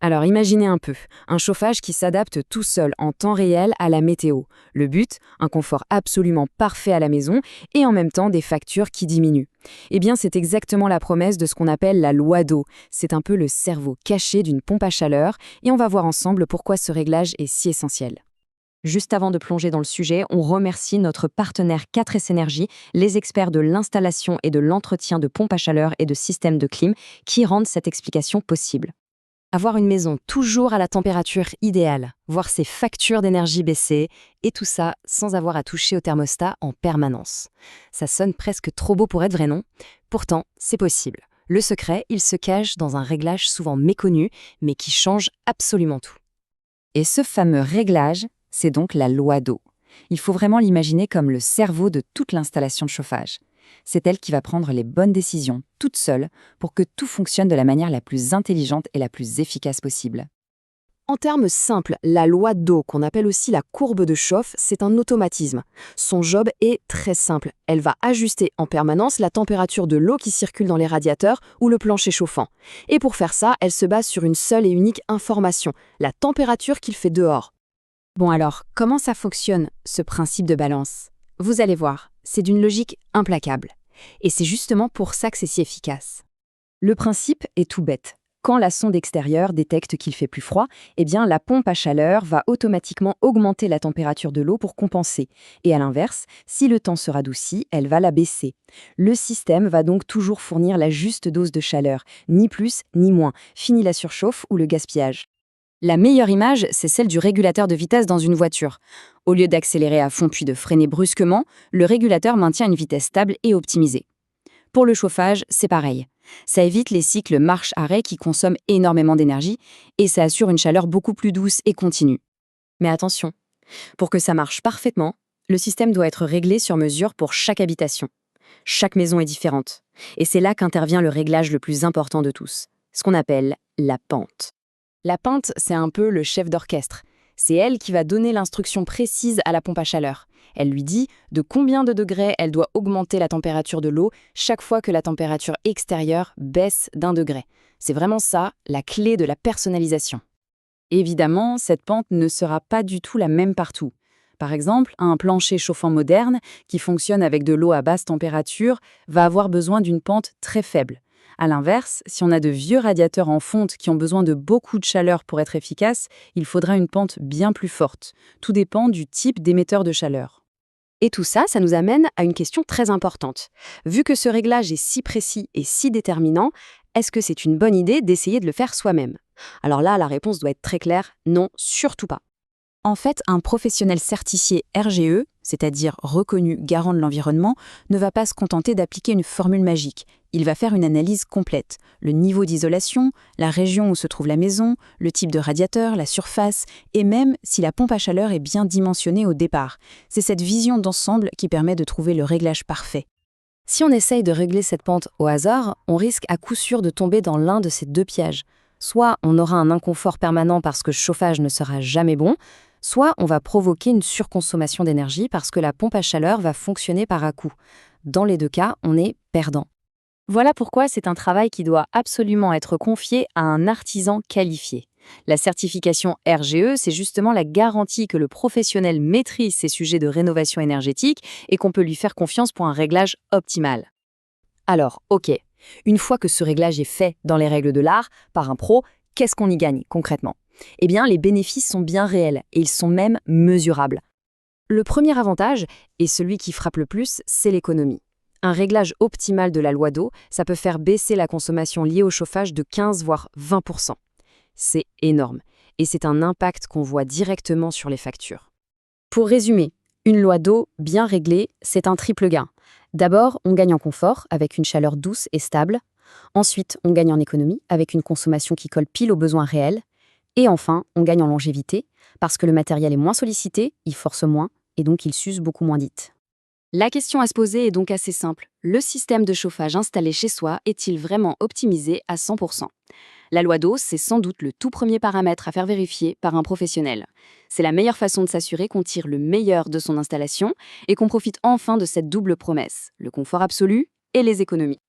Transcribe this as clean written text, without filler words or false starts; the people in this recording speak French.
Alors imaginez un peu, un chauffage qui s'adapte tout seul en temps réel à la météo. Le but, un confort absolument parfait à la maison et en même temps des factures qui diminuent. Eh bien c'est exactement la promesse de ce qu'on appelle la loi d'eau. C'est un peu le cerveau caché d'une pompe à chaleur et on va voir ensemble pourquoi ce réglage est si essentiel. Juste avant de plonger dans le sujet, on remercie notre partenaire 4S Énergie, les experts de l'installation et de l'entretien de pompes à chaleur et de systèmes de clim qui rendent cette explication possible. Avoir une maison toujours à la température idéale, voir ses factures d'énergie baisser, et tout ça sans avoir à toucher au thermostat en permanence. Ça sonne presque trop beau pour être vrai, non? Pourtant, c'est possible. Le secret, il se cache dans un réglage souvent méconnu, mais qui change absolument tout. Et ce fameux réglage, c'est donc la loi d'eau. Il faut vraiment l'imaginer comme le cerveau de toute l'installation de chauffage. C'est elle qui va prendre les bonnes décisions, toute seule, pour que tout fonctionne de la manière la plus intelligente et la plus efficace possible. En termes simples, la loi d'eau, qu'on appelle aussi la courbe de chauffe, c'est un automatisme. Son job est très simple. Elle va ajuster en permanence la température de l'eau qui circule dans les radiateurs ou le plancher chauffant. Et pour faire ça, elle se base sur une seule et unique information, la température qu'il fait dehors. Bon alors, comment ça fonctionne, ce principe de balance? Vous allez voir, c'est d'une logique implacable. Et c'est justement pour ça que c'est si efficace. Le principe est tout bête. Quand la sonde extérieure détecte qu'il fait plus froid, eh bien la pompe à chaleur va automatiquement augmenter la température de l'eau pour compenser. Et à l'inverse, si le temps se radoucit, elle va la baisser. Le système va donc toujours fournir la juste dose de chaleur, ni plus ni moins. Fini la surchauffe ou le gaspillage. La meilleure image, c'est celle du régulateur de vitesse dans une voiture. Au lieu d'accélérer à fond puis de freiner brusquement, le régulateur maintient une vitesse stable et optimisée. Pour le chauffage, c'est pareil. Ça évite les cycles marche-arrêt qui consomment énormément d'énergie et ça assure une chaleur beaucoup plus douce et continue. Mais attention, pour que ça marche parfaitement, le système doit être réglé sur mesure pour chaque habitation. Chaque maison est différente. Et c'est là qu'intervient le réglage le plus important de tous, ce qu'on appelle la pente. La pinte, c'est un peu le chef d'orchestre. C'est elle qui va donner l'instruction précise à la pompe à chaleur. Elle lui dit de combien de degrés elle doit augmenter la température de l'eau chaque fois que la température extérieure baisse d'1 degré. C'est vraiment ça, la clé de la personnalisation. Évidemment, cette pente ne sera pas du tout la même partout. Par exemple, un plancher chauffant moderne, qui fonctionne avec de l'eau à basse température, va avoir besoin d'une pente très faible. À l'inverse, si on a de vieux radiateurs en fonte qui ont besoin de beaucoup de chaleur pour être efficaces, il faudra une pente bien plus forte. Tout dépend du type d'émetteur de chaleur. Et tout ça, ça nous amène à une question très importante. Vu que ce réglage est si précis et si déterminant, est-ce que c'est une bonne idée d'essayer de le faire soi-même? Alors là, la réponse doit être très claire, non, surtout pas. En fait, un professionnel certifié RGE, c'est-à-dire reconnu garant de l'environnement, ne va pas se contenter d'appliquer une formule magique. Il va faire une analyse complète. Le niveau d'isolation, la région où se trouve la maison, le type de radiateur, la surface, et même si la pompe à chaleur est bien dimensionnée au départ. C'est cette vision d'ensemble qui permet de trouver le réglage parfait. Si on essaye de régler cette pente au hasard, on risque à coup sûr de tomber dans l'un de ces deux pièges. Soit on aura un inconfort permanent parce que le chauffage ne sera jamais bon, soit on va provoquer une surconsommation d'énergie parce que la pompe à chaleur va fonctionner par à-coups. Dans les deux cas, on est perdant. Voilà pourquoi c'est un travail qui doit absolument être confié à un artisan qualifié. La certification RGE, c'est justement la garantie que le professionnel maîtrise ces sujets de rénovation énergétique et qu'on peut lui faire confiance pour un réglage optimal. Alors, ok, une fois que ce réglage est fait dans les règles de l'art, par un pro, qu'est-ce qu'on y gagne concrètement? Eh bien, les bénéfices sont bien réels et ils sont même mesurables. Le premier avantage, et celui qui frappe le plus, c'est l'économie. Un réglage optimal de la loi d'eau, ça peut faire baisser la consommation liée au chauffage de 15 voire 20%. C'est énorme, et c'est un impact qu'on voit directement sur les factures. Pour résumer, une loi d'eau bien réglée, c'est un triple gain. D'abord, on gagne en confort avec une chaleur douce et stable. Ensuite, on gagne en économie avec une consommation qui colle pile aux besoins réels. Et enfin, on gagne en longévité parce que le matériel est moins sollicité, il force moins et donc il s'use beaucoup moins vite. La question à se poser est donc assez simple. Le système de chauffage installé chez soi est-il vraiment optimisé à 100%? La loi d'eau, c'est sans doute le tout premier paramètre à faire vérifier par un professionnel. C'est la meilleure façon de s'assurer qu'on tire le meilleur de son installation et qu'on profite enfin de cette double promesse, le confort absolu et les économies.